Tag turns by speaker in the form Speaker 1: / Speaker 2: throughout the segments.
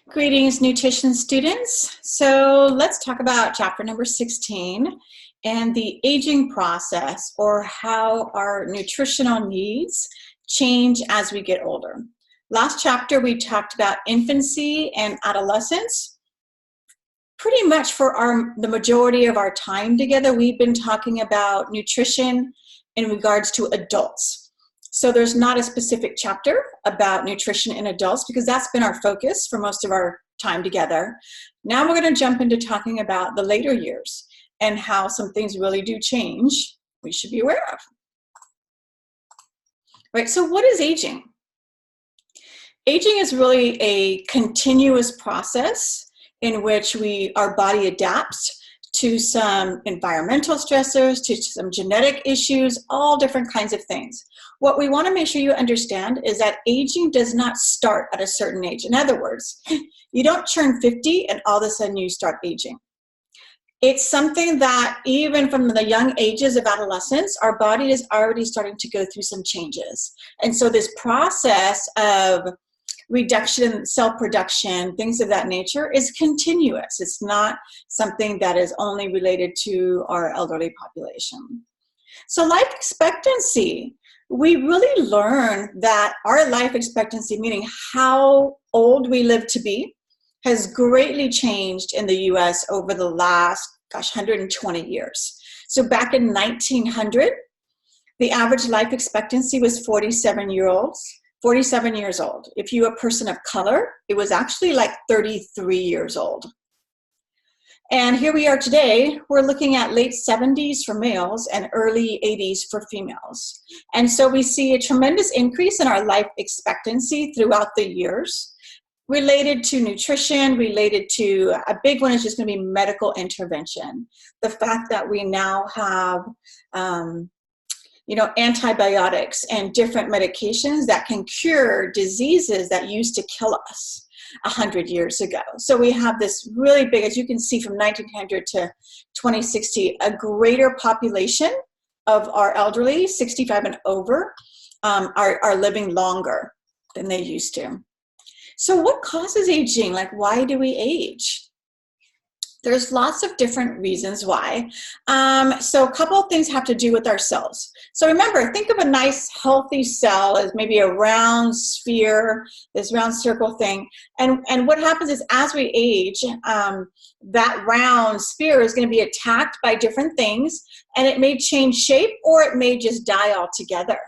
Speaker 1: Greetings, nutrition students. So let's talk about chapter number 16 and the aging process, or how our nutritional needs change as we get older. Last chapter, we talked about infancy and adolescence. Pretty much for the majority of our time together, we've been talking about nutrition in regards to adults. So there's not a specific chapter about nutrition in adults because that's been our focus for most of our time together. Now we're going to jump into talking about the later years and how some things really do change we should be aware of. Right, so what is aging? Aging is really a continuous process in which our body adapts to some environmental stressors, to some genetic issues, all different kinds of things. What we want to make sure you understand is that aging does not start at a certain age. In other words, you don't turn 50 and all of a sudden you start aging. It's something that even from the young ages of adolescence, our body is already starting to go through some changes. And so this process of reduction, cell production, things of that nature is continuous. It's not something that is only related to our elderly population. So life expectancy, we really learn that our life expectancy, meaning how old we live to be, has greatly changed in the US over the last, 120 years. So back in 1900, the average life expectancy was 47 years old. If you were a person of color, it was actually like 33 years old. And here we are today, we're looking at late 70s for males and early 80s for females. And so we see a tremendous increase in our life expectancy throughout the years, related to nutrition, related to, a big one is just going to be medical intervention. The fact that we now have antibiotics and different medications that can cure diseases that used to kill us 100 years ago. So we have this really big, as you can see from 1900 to 2060, a greater population of our elderly, 65 and over, are living longer than they used to. So what causes aging? Like, why do we age? There's lots of different reasons why. So a couple of things have to do with our cells. So remember, think of a nice healthy cell as maybe a round sphere, this round circle thing. And what happens is as we age, that round sphere is going to be attacked by different things, and it may change shape or it may just die altogether.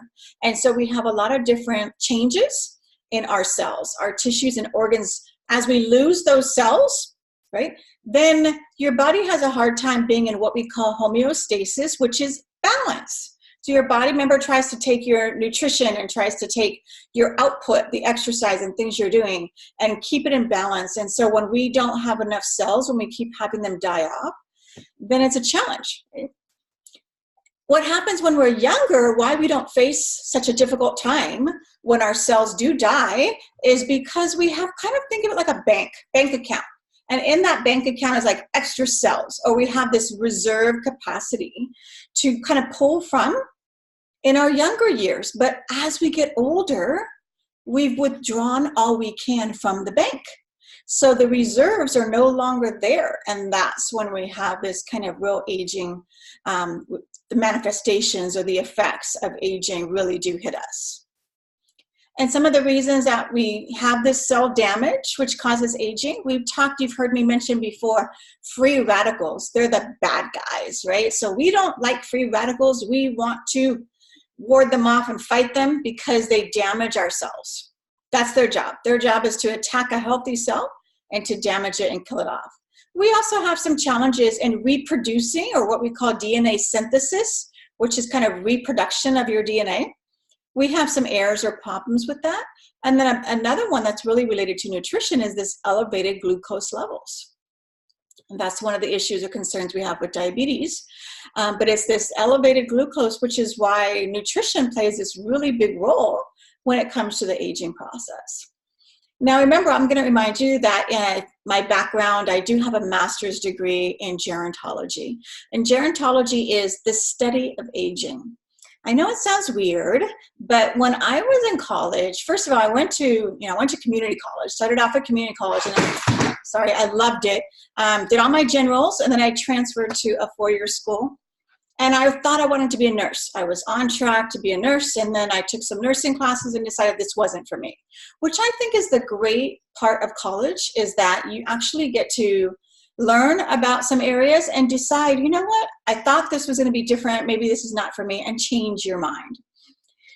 Speaker 1: And so we have a lot of different changes in our cells, our tissues and organs. As we lose those cells, right, then your body has a hard time being in what we call homeostasis, which is balance. So your body, remember, tries to take your nutrition and tries to take your output, the exercise and things you're doing, and keep it in balance. And so when we don't have enough cells, when we keep having them die off, then it's a challenge. Right? What happens when we're younger, why we don't face such a difficult time when our cells do die, is because we have think of it like a bank account. And in that bank account is like extra cells, or we have this reserve capacity to kind of pull from in our younger years. But as we get older, we've withdrawn all we can from the bank. So the reserves are no longer there. And that's when we have this kind of real aging, the manifestations or the effects of aging really do hit us. And some of the reasons that we have this cell damage, which causes aging, you've heard me mention before, free radicals. They're the bad guys, right? So we don't like free radicals. We want to ward them off and fight them because they damage our cells. That's their job. Their job is to attack a healthy cell and to damage it and kill it off. We also have some challenges in reproducing, or what we call DNA synthesis, which is kind of reproduction of your DNA. We have some errors or problems with that. And then another one that's really related to nutrition is this elevated glucose levels. And that's one of the issues or concerns we have with diabetes. But it's this elevated glucose, which is why nutrition plays this really big role when it comes to the aging process. Now, remember, I'm going to remind you that in my background, I do have a master's degree in gerontology. And gerontology is the study of aging. I know it sounds weird, but when I was in college, first of all, I went to community college, started off at community college, and I loved it. Did all my generals, and then I transferred to a 4-year school. And I thought I wanted to be a nurse. I was on track to be a nurse, and then I took some nursing classes and decided this wasn't for me, which I think is the great part of college, is that you actually get to learn about some areas and decide, you know what, I thought this was going to be different. Maybe this is not for me, and change your mind.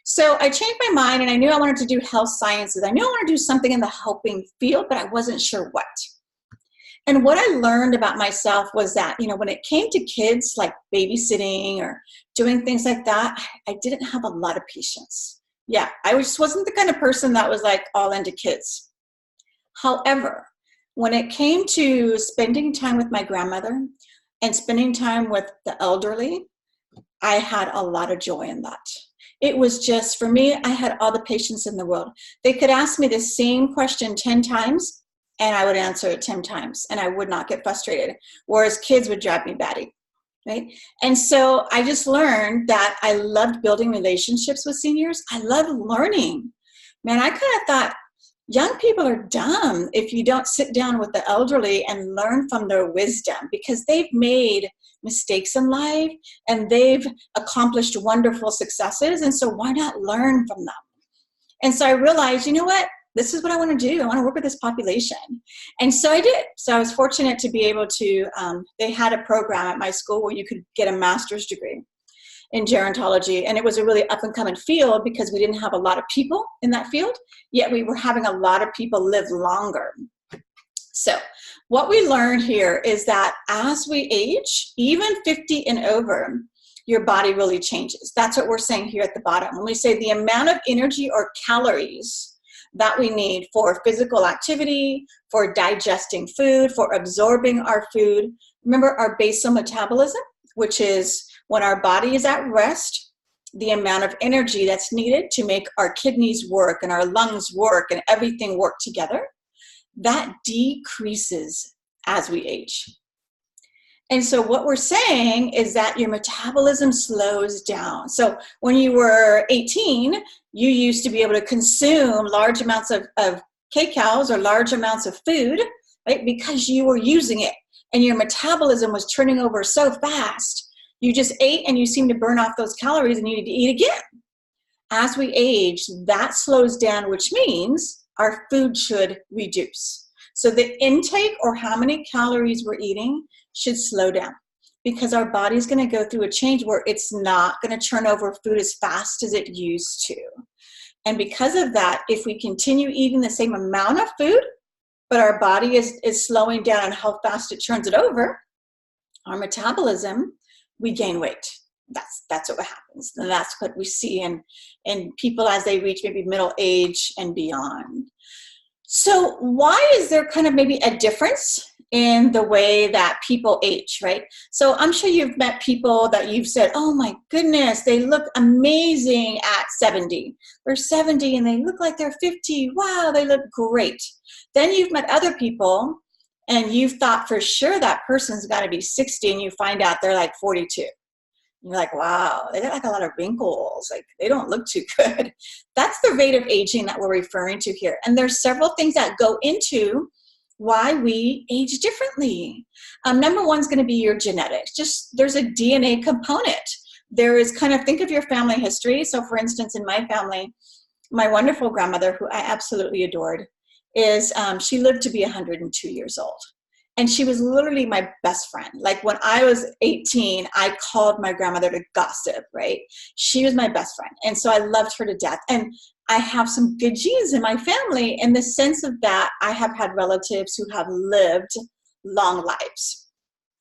Speaker 1: So I changed my mind, and I knew I wanted to do health sciences. I knew I wanted to do something in the helping field, but I wasn't sure what. And what I learned about myself was that, when it came to kids, like babysitting or doing things like that, I didn't have a lot of patience. Yeah, I just wasn't the kind of person that was like all into kids. However, when it came to spending time with my grandmother and spending time with the elderly, I had a lot of joy in that. It was just, for me, I had all the patience in the world. They could ask me the same question 10 times, and I would answer it 10 times, and I would not get frustrated, whereas kids would drive me batty, right? And so I just learned that I loved building relationships with seniors. I love learning. Man, I kind of thought young people are dumb if you don't sit down with the elderly and learn from their wisdom, because they've made mistakes in life and they've accomplished wonderful successes, and so why not learn from them? And so I realized, you know what? This is what I want to do. I want to work with this population. And so I did. So I was fortunate to be able to, they had a program at my school where you could get a master's degree in gerontology. And it was a really up and coming field because we didn't have a lot of people in that field, yet we were having a lot of people live longer. So what we learned here is that as we age, even 50 and over, your body really changes. That's what we're saying here at the bottom. When we say the amount of energy or calories that we need for physical activity, for digesting food, for absorbing our food. Remember our basal metabolism, which is when our body is at rest, the amount of energy that's needed to make our kidneys work and our lungs work and everything work together, that decreases as we age. And so what we're saying is that your metabolism slows down. So when you were 18, you used to be able to consume large amounts of kcals or large amounts of food, right? Because you were using it and your metabolism was turning over so fast. You just ate and you seemed to burn off those calories and you need to eat again. As we age, that slows down, which means our food should reduce. So the intake, or how many calories we're eating, should slow down, because our body's going to go through a change where it's not going to turn over food as fast as it used to. And because of that, if we continue eating the same amount of food, but our body is slowing down on how fast it turns it over, our metabolism, we gain weight. That's what happens. And that's what we see in people as they reach maybe middle age and beyond. So why is there kind of maybe a difference in the way that people age, right? So I'm sure you've met people that you've said, oh my goodness, they look amazing at 70. They're 70 and they look like they're 50. Wow, they look great. Then you've met other people and you've thought for sure that person's got to be 60, and you find out they're like 42. You're like, wow, they got like a lot of wrinkles. Like, they don't look too good. That's the rate of aging that we're referring to here. And there's several things that go into why we age differently. Number one is going to be your genetics. Just there's a DNA component. There is kind of, think of your family history. So for instance, in my family, my wonderful grandmother, who I absolutely adored, is she lived to be 102 years old. And she was literally my best friend. Like when I was 18, I called my grandmother to gossip, right? She was my best friend. And so I loved her to death. And I have some good genes in my family in the sense of that I have had relatives who have lived long lives,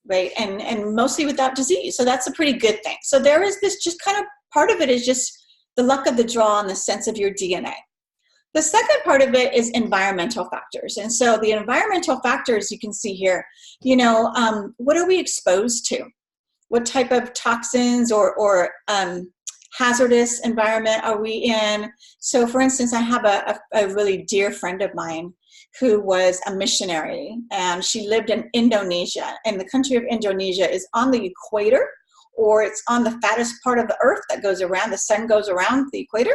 Speaker 1: right? And mostly without disease. So that's a pretty good thing. So there is this just kind of part of it is just the luck of the draw in the sense of your DNA. The second part of it is environmental factors. And so the environmental factors you can see here, what are we exposed to? What type of toxins or hazardous environment are we in? So for instance, I have a really dear friend of mine who was a missionary, and she lived in Indonesia. And the country of Indonesia is on the equator or it's on the fattest part of the earth that goes around, the sun goes around the equator.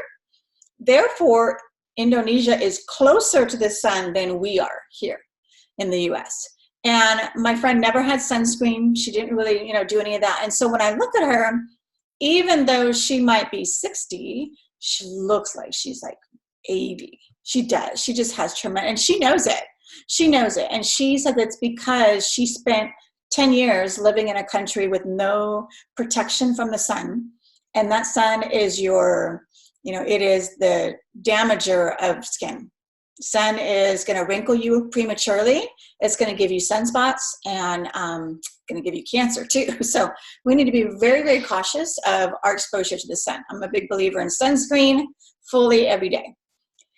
Speaker 1: Therefore, Indonesia is closer to the sun than we are here in the US. And my friend never had sunscreen. She didn't really, do any of that. And so when I look at her, even though she might be 60, she looks like she's like 80. She does. She just has tremendous, and she knows it. She knows it. And she said that's because she spent 10 years living in a country with no protection from the sun. And that sun is it is the damager of skin. Sun is going to wrinkle you prematurely. It's going to give you sunspots and going to give you cancer too. So we need to be very, very cautious of our exposure to the sun. I'm a big believer in sunscreen fully every day.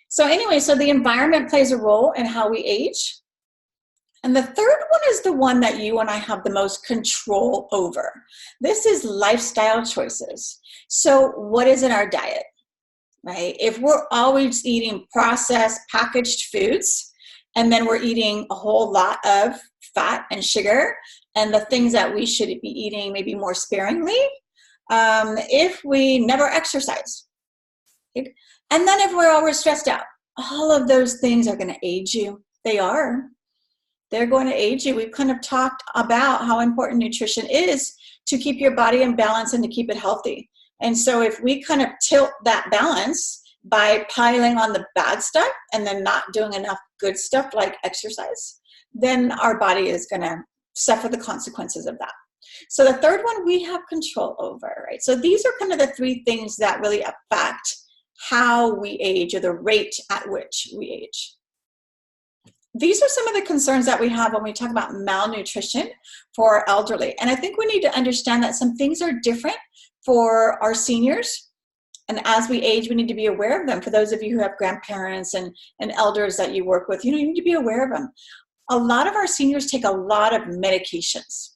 Speaker 1: So anyway, so the environment plays a role in how we age. And the third one is the one that you and I have the most control over. This is lifestyle choices. So what is in our diet, right? If we're always eating processed, packaged foods, and then we're eating a whole lot of fat and sugar, and the things that we should be eating maybe more sparingly, if we never exercise, right? And then if we're always stressed out, all of those things are going to age you. They are. They're going to age you. We've kind of talked about how important nutrition is to keep your body in balance and to keep it healthy. And so if we kind of tilt that balance by piling on the bad stuff and then not doing enough good stuff like exercise, then our body is going to suffer the consequences of that. So the third one we have control over, right? So these are kind of the three things that really affect how we age, or the rate at which we age. These are some of the concerns that we have when we talk about malnutrition for our elderly. And I think we need to understand that some things are different for our seniors. And as we age, we need to be aware of them. For those of you who have grandparents and elders that you work with, you need to be aware of them. A lot of our seniors take a lot of medications.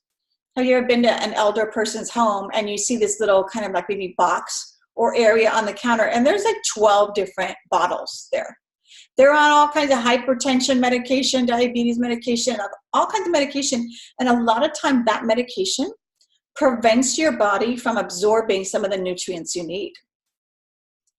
Speaker 1: Have you ever been to an elder person's home and you see this little kind of like maybe box or area on the counter, and there's like 12 different bottles there. They're on all kinds of hypertension medication, diabetes medication, all kinds of medication. And a lot of time that medication prevents your body from absorbing some of the nutrients you need.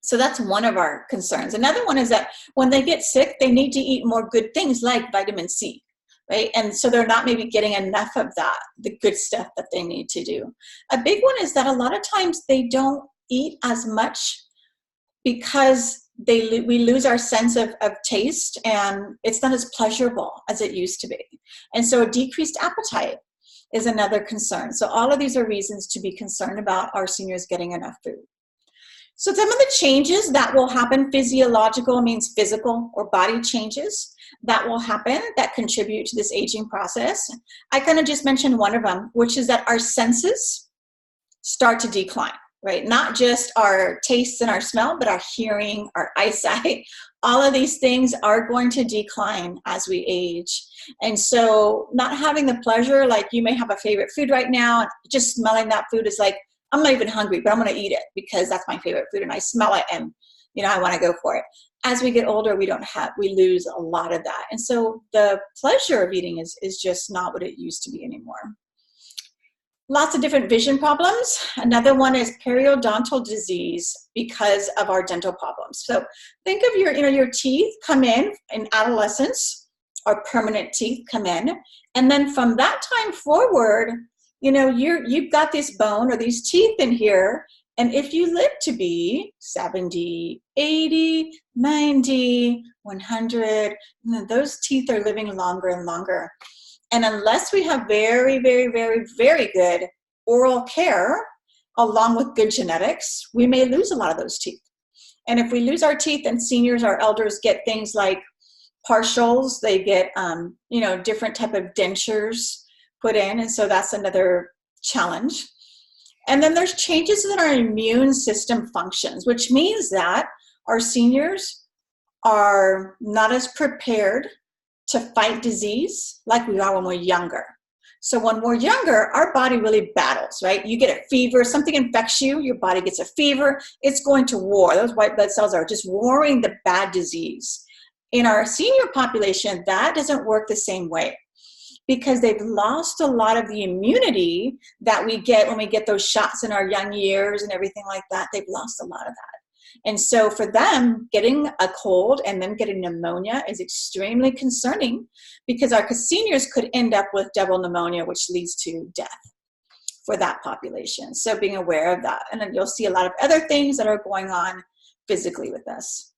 Speaker 1: So that's one of our concerns. Another one is that when they get sick, they need to eat more good things like vitamin C, right? And so they're not maybe getting enough of that, the good stuff that they need to do. A big one is that a lot of times they don't eat as much because we lose our sense of taste, and it's not as pleasurable as it used to be. And so a decreased appetite is another concern. So all of these are reasons to be concerned about our seniors getting enough food. So some of the changes that will happen, physiological means physical or body changes that will happen that contribute to this aging process. I kind of just mentioned one of them, which is that our senses start to decline. Right? Not just our taste and our smell, but our hearing, our eyesight, all of these things are going to decline as we age. And so not having the pleasure, like you may have a favorite food right now, and just smelling that food is like, I'm not even hungry, but I'm going to eat it because that's my favorite food and I smell it and, I want to go for it. As we get older, we lose a lot of that. And so the pleasure of eating is just not what it used to be anymore. Lots of different vision problems. Another one is periodontal disease because of our dental problems. So think of your teeth come in adolescence, our permanent teeth come in. And then from that time forward, you've got this bone or these teeth in here. And if you live to be 70, 80, 90, 100, those teeth are living longer and longer. And unless we have very, very, very, very good oral care, along with good genetics, we may lose a lot of those teeth. And if we lose our teeth, and seniors, our elders, get things like partials, they get, different type of dentures put in. And so that's another challenge. And then there's changes in our immune system functions, which means that our seniors are not as prepared to fight disease like we are when we're younger. So when we're younger, our body really battles, right? You get a fever, something infects you, your body gets a fever, it's going to war. Those white blood cells are just warring the bad disease. In our senior population, that doesn't work the same way. because they've lost a lot of the immunity that we get when we get those shots in our young years and everything like that. They've lost a lot of that. And so for them, getting a cold and then getting pneumonia is extremely concerning, because our seniors could end up with double pneumonia, which leads to death for that population. So being aware of that. And then you'll see a lot of other things that are going on physically with us.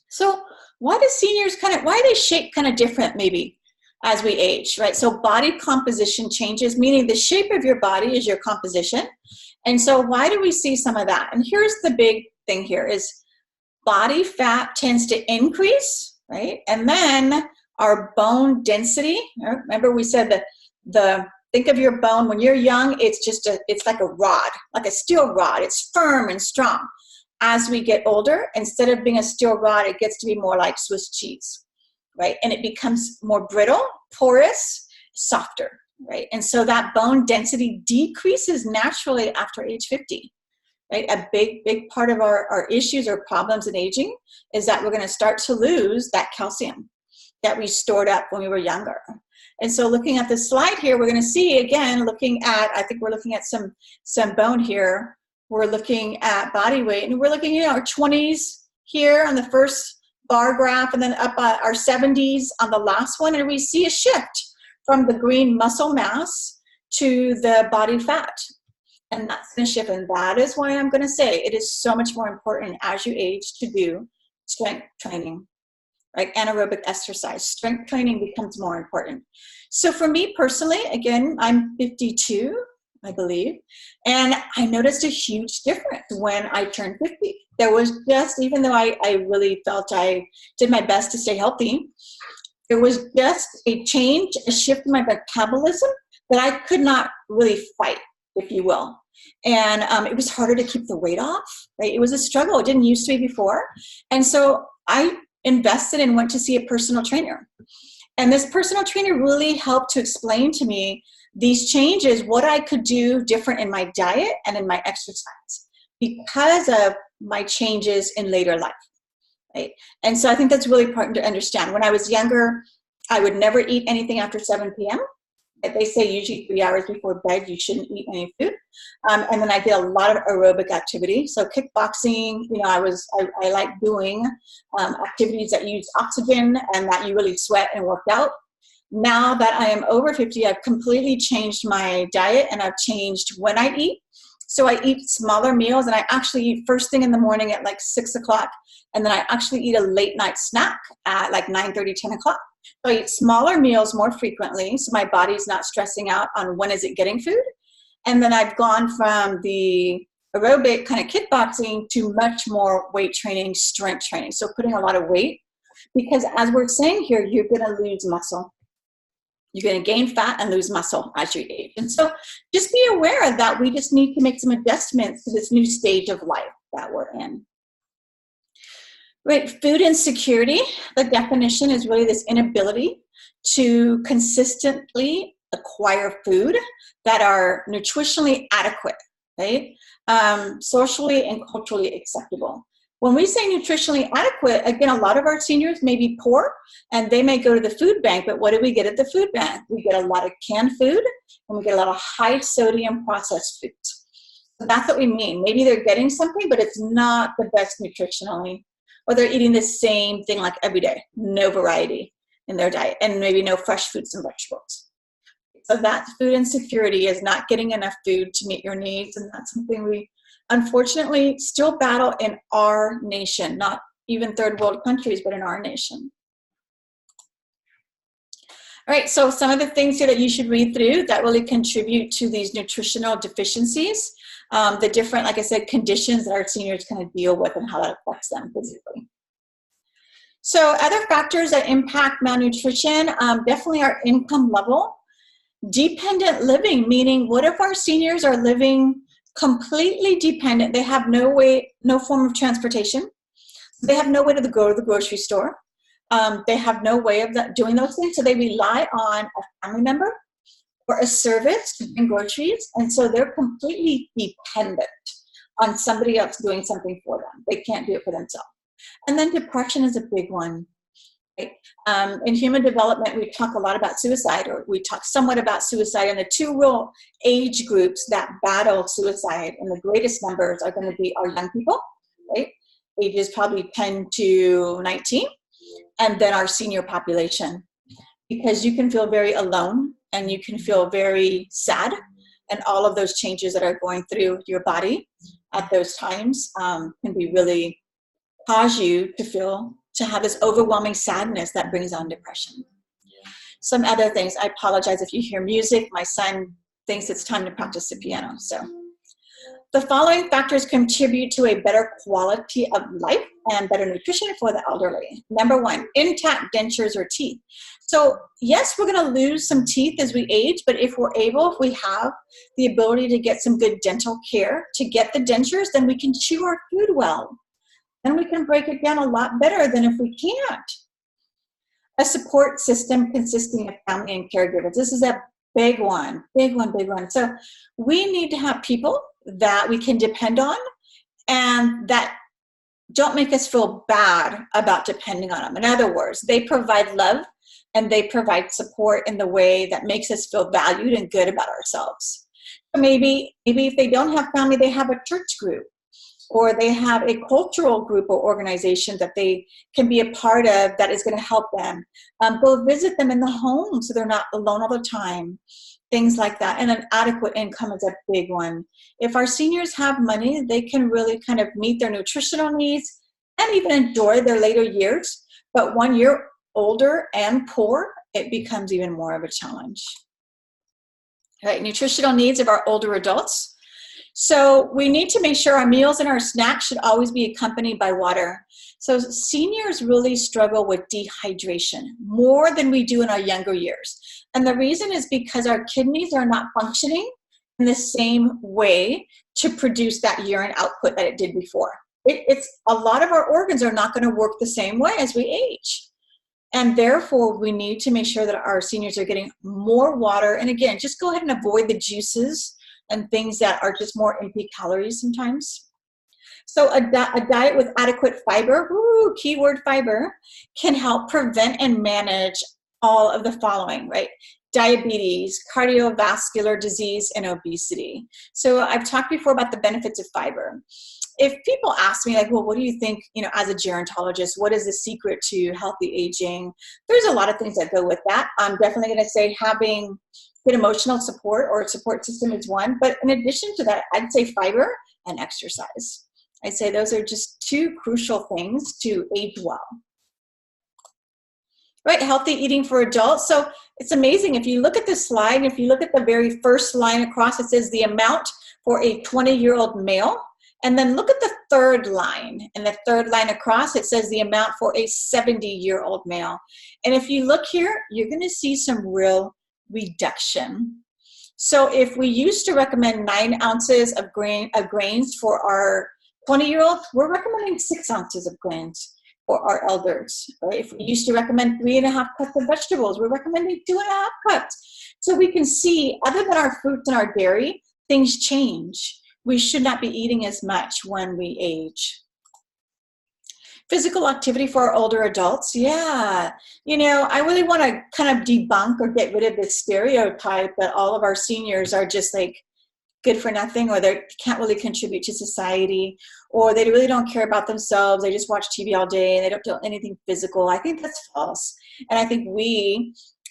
Speaker 1: So why do seniors why are they shaped kind of different maybe as we age, right? So body composition changes, meaning the shape of your body is your composition. And so why do we see some of that? And here's the big thing here is body fat tends to increase, right? And then our bone density, remember we said that think of your bone when you're young, it's like a rod, like a steel rod. It's firm and strong. As we get older, instead of being a steel rod, it gets to be more like Swiss cheese, right? And it becomes more brittle, porous, softer, right? And so that bone density decreases naturally after age 50, right? A big part of our issues or problems in aging is that we're going to start to lose that calcium that we stored up when we were younger. And so looking at this slide here, we're going to see, again, I think we're looking at some bone here. We're looking at body weight, and we're looking at our 20s here on the first bar graph, and then up our 70s on the last one, and we see a shift from the green muscle mass to the body fat. And that's going to shift, and that is why I'm going to say it is so much more important as you age to do strength training, right? Anaerobic exercise. Strength training becomes more important. So for me personally, again, I'm 52, I believe, and I noticed a huge difference when I turned 50. There was just, even though I really felt I did my best to stay healthy, there was just a change, a shift in my metabolism that I could not really fight, if you will. And it was harder to keep the weight off, right? It was a struggle. It didn't used to be before. And so I invested and went to see a personal trainer. And this personal trainer really helped to explain to me these changes, what I could do different in my diet and in my exercise because of my changes in later life, right? And so I think that's really important to understand. When I was younger, I would never eat anything after 7 p.m. They say usually 3 hours before bed, you shouldn't eat any food. And then I did a lot of aerobic activity. So kickboxing, I like doing activities that use oxygen and that you really sweat and work out. Now that I am over 50, I've completely changed my diet, and I've changed when I eat. So I eat smaller meals, and I actually eat first thing in the morning at like 6 o'clock. And then I actually eat a late night snack at like 9:30, 10 o'clock. So I eat smaller meals more frequently, so my body's not stressing out on when is it getting food. And then I've gone from the aerobic kind of kickboxing to much more weight training, strength training. So putting a lot of weight, because as we're saying here, you're going to lose muscle. You're going to gain fat and lose muscle as you age. And so just be aware of that. We just need to make some adjustments to this new stage of life that we're in. Right, food insecurity, the definition is really this inability to consistently acquire food that are nutritionally adequate, right? Socially and culturally acceptable. When we say nutritionally adequate, again, a lot of our seniors may be poor and they may go to the food bank, but what do we get at the food bank? We get a lot of canned food and we get a lot of high sodium processed foods. So that's what we mean. Maybe they're getting something, but it's not the best nutritionally, or they're eating the same thing like every day, no variety in their diet, and maybe no fresh fruits and vegetables. So that food insecurity is not getting enough food to meet your needs, and that's something we unfortunately still battle in our nation, not even third world countries, but in our nation. All right, so some of the things here that you should read through that really contribute to these nutritional deficiencies, the different, like I said, conditions that our seniors kind of deal with and how that affects them physically. So other factors that impact malnutrition, definitely our income level. Dependent living, meaning what if our seniors are living completely dependent? They have no form of transportation. They have no way to go to the grocery store. They have no way of doing those things, so they rely on a family member or a service to bring groceries, and so they're completely dependent on somebody else doing something for them. They can't do it for themselves. And then depression is a big one. Right? In human development, we talk a lot about suicide, or we talk somewhat about suicide, and the two real age groups that battle suicide in the greatest numbers are going to be our young people, right? Ages probably 10 to 19, and then our senior population, because you can feel very alone and you can feel very sad, and all of those changes that are going through your body at those times can be really cause you to have this overwhelming sadness that brings on depression. Some other things, I apologize if you hear music. My son thinks it's time to practice the piano. So the following factors contribute to a better quality of life and better nutrition for the elderly. Number one, intact dentures or teeth. So yes, we're going to lose some teeth as we age, but if we have the ability to get some good dental care to get the dentures, then we can chew our food well. And we can break it down a lot better than if we can't. A support system consisting of family and caregivers. This is a big one, big one, big one. So we need to have people that we can depend on and that don't make us feel bad about depending on them. In other words, they provide love and they provide support in the way that makes us feel valued and good about ourselves. So maybe if they don't have family, they have a church group, or they have a cultural group or organization that they can be a part of that is going to help them. Go visit them in the home so they're not alone all the time, things like that. And an adequate income is a big one. If our seniors have money, they can really kind of meet their nutritional needs and even enjoy their later years. But when you're older and poor, it becomes even more of a challenge. Right, nutritional needs of our older adults. So we need to make sure our meals and our snacks should always be accompanied by water. So seniors really struggle with dehydration more than we do in our younger years. And the reason is because our kidneys are not functioning in the same way to produce that urine output that it did before. It's a lot of our organs are not going to work the same way as we age. And therefore, we need to make sure that our seniors are getting more water. And again, just go ahead and avoid the juices and things that are just more empty calories sometimes. So a diet with adequate fiber, keyword fiber, can help prevent and manage all of the following, right? Diabetes, cardiovascular disease, and obesity. So I've talked before about the benefits of fiber. If people ask me, like, well, what do you think, as a gerontologist, what is the secret to healthy aging? There's a lot of things that go with that. I'm definitely going to say having good emotional support or support system is one. But in addition to that, I'd say fiber and exercise. I'd say those are just two crucial things to age well. Right, healthy eating for adults. So it's amazing. If you look at this slide, if you look at the very first line across, it says the amount for a 20-year-old male. And then look at the third line. And the third line across, it says the amount for a 70-year-old male. And if you look here, you're going to see some real reduction. So if we used to recommend 9 ounces of grains for our 20-year-olds, we're recommending 6 ounces of grains for our elders. Right? If we used to recommend 3.5 cups of vegetables, we're recommending 2.5 cups. So we can see, other than our fruits and our dairy, things change. We should not be eating as much when we age. Physical activity for our older adults. Yeah. I really want to kind of debunk or get rid of this stereotype that all of our seniors are just like good for nothing, or they can't really contribute to society, or they really don't care about themselves. They just watch TV all day and they don't do anything physical. I think that's false. And I think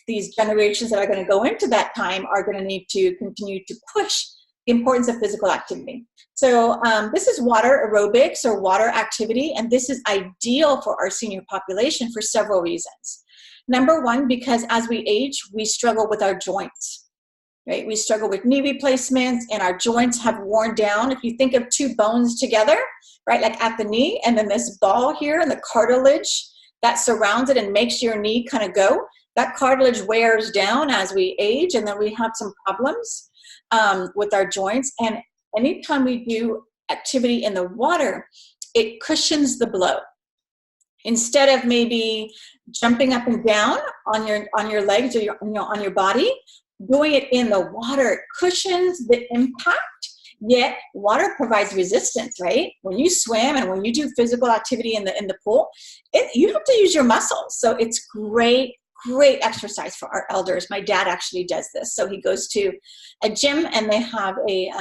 Speaker 1: these generations that are going to go into that time are going to need to continue to push the importance of physical activity. So this is water aerobics or water activity, and this is ideal for our senior population for several reasons. Number one, because as we age, we struggle with our joints, right? We struggle with knee replacements, and our joints have worn down. If you think of two bones together, right, like at the knee, and then this ball here and the cartilage that surrounds it and makes your knee kind of go, that cartilage wears down as we age, and then we have some problems with our joints. And anytime we do activity in the water, it cushions the blow. Instead of maybe jumping up and down on your legs or on your body, doing it in the water, it cushions the impact. Yet water provides resistance, right? When you swim and when you do physical activity in the pool, you have to use your muscles. So it's great exercise for our elders. My dad actually does this. So he goes to a gym and they have a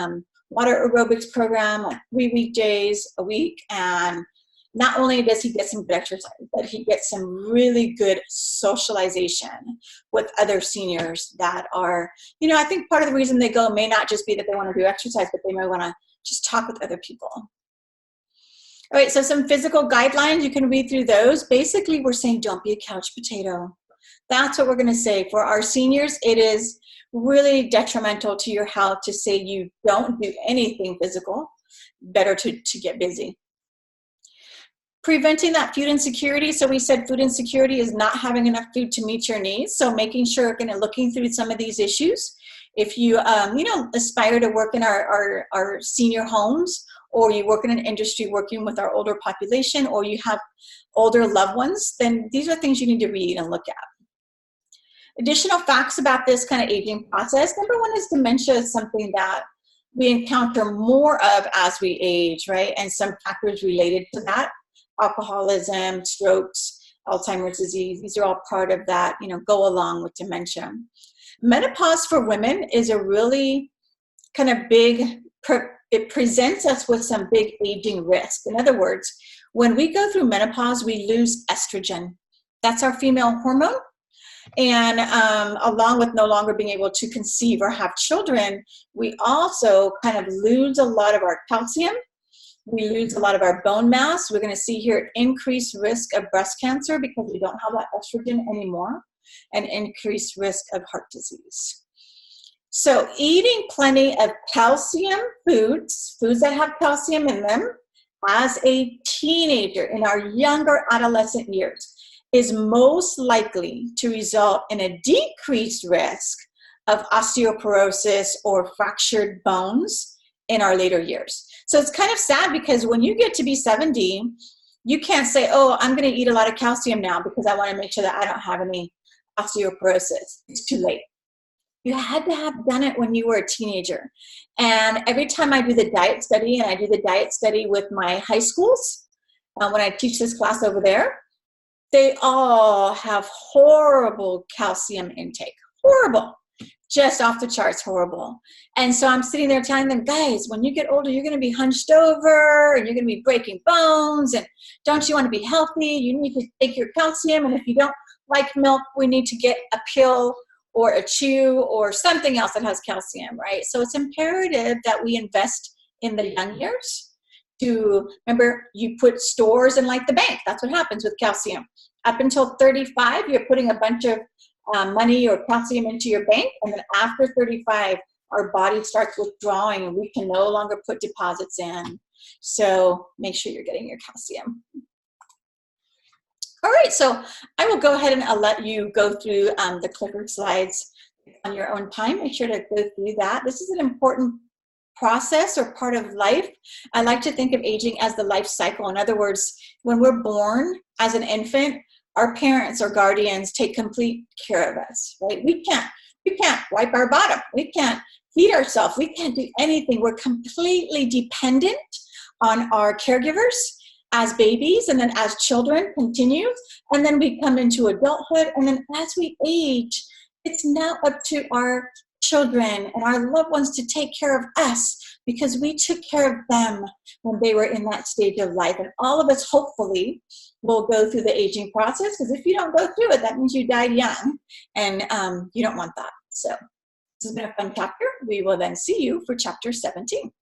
Speaker 1: water aerobics program, like 3 weekdays a week. And not only does he get some good exercise, but he gets some really good socialization with other seniors that are, I think part of the reason they go may not just be that they want to do exercise, but they might want to just talk with other people. All right, so some physical guidelines, you can read through those. Basically, we're saying don't be a couch potato. That's what we're going to say. For our seniors, it is really detrimental to your health to say you don't do anything physical. Better to get busy. Preventing that food insecurity. So we said food insecurity is not having enough food to meet your needs. So making sure, looking through some of these issues. If you, aspire to work in our senior homes, or you work in an industry working with our older population, or you have older loved ones, then these are things you need to read and look at. Additional facts about this kind of aging process. Number one is dementia is something that we encounter more of as we age, right? And some factors related to that. Alcoholism, strokes, Alzheimer's disease, these are all part of that, go along with dementia. Menopause for women is a really kind of big, it presents us with some big aging risk. In other words, when we go through menopause, we lose estrogen. That's our female hormone. And along with no longer being able to conceive or have children, we also kind of lose a lot of our calcium. We lose a lot of our bone mass. We're going to see here increased risk of breast cancer because we don't have that estrogen anymore, and increased risk of heart disease. So eating plenty of calcium foods that have calcium in them as a teenager in our younger adolescent years is most likely to result in a decreased risk of osteoporosis or fractured bones in our later years. So it's kind of sad because when you get to be 70, you can't say, oh, I'm going to eat a lot of calcium now because I want to make sure that I don't have any osteoporosis. It's too late. You had to have done it when you were a teenager. And every time I do the diet study, and I do the diet study with my high schools, when I teach this class over there, they all have horrible calcium intake. Horrible. Just off the charts, horrible. And so I'm sitting there telling them, guys, when you get older, you're going to be hunched over and you're going to be breaking bones. And don't you want to be healthy? You need to take your calcium. And if you don't like milk, we need to get a pill or a chew or something else that has calcium, right? So it's imperative that we invest in the young years. To remember, you put stores in like the bank. That's what happens with calcium. Up until 35, you're putting a bunch of money or calcium into your bank, and then after 35, our body starts withdrawing and we can no longer put deposits in. So make sure you're getting your calcium. All right, so I will go ahead and I'll let you go through the clicker slides on your own time. Make sure to go through that. This is an important process or part of life. I like to think of aging as the life cycle. In other words, when we're born as an infant, our parents or guardians take complete care of us, right? We can't wipe our bottom. We can't feed ourselves. We can't do anything. We're completely dependent on our caregivers as babies, and then as children continue, and then we come into adulthood, and then as we age, it's now up to our children and our loved ones to take care of us because we took care of them when they were in that stage of life. And all of us hopefully will go through the aging process, because if you don't go through it, that means you died young, and you don't want that. So this has been a fun chapter. We will then see you for chapter 17.